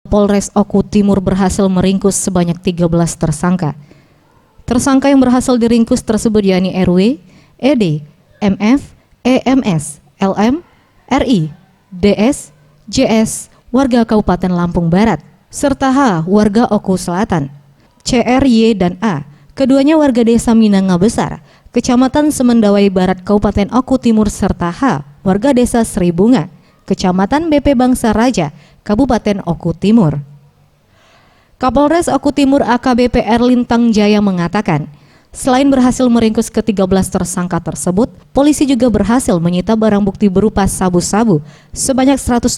Polres Oku Timur berhasil meringkus sebanyak 13 tersangka. Tersangka yang berhasil diringkus tersebut yakni RW, ED, MF, EMS, LM, RI, DS, JS, warga Kabupaten Lampung Barat, serta H, warga Oku Selatan. CR, Y, dan A, keduanya warga desa Minanga Besar, Kecamatan Semendawai Barat, Kabupaten Oku Timur, serta H, warga desa Sri Bunga, Kecamatan BP Bangsa Raja, Kabupaten Oku Timur. Kapolres Oku Timur AKBP Erlintang Jaya mengatakan, selain berhasil meringkus ke-13 tersangka tersebut, polisi juga berhasil menyita barang bukti berupa sabu-sabu sebanyak 126,96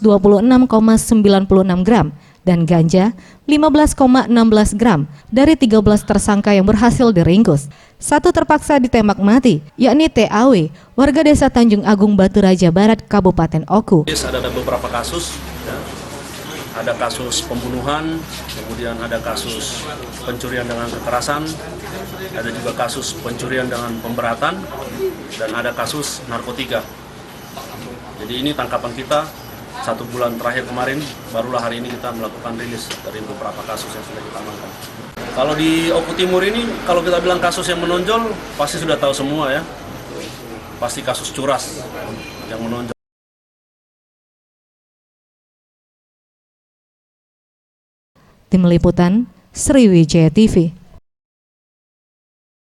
gram dan ganja 15,16 gram dari 13 tersangka yang berhasil diringkus. Satu terpaksa ditembak mati, yakni TAW, warga desa Tanjung Agung Batu Raja Barat, Kabupaten Oku. Ada beberapa kasus, ya. Ada kasus pembunuhan, kemudian ada kasus pencurian dengan kekerasan, ada juga kasus pencurian dengan pemberatan, dan ada kasus narkotika. Jadi ini tangkapan kita 1 bulan terakhir kemarin, barulah hari ini kita melakukan rilis dari beberapa kasus yang sudah kita amankan. Kalau di Oku Timur ini, kalau kita bilang kasus yang menonjol, pasti sudah tahu semua ya. Pasti kasus curas yang menonjol. Tim Liputan, Sriwijaya TV.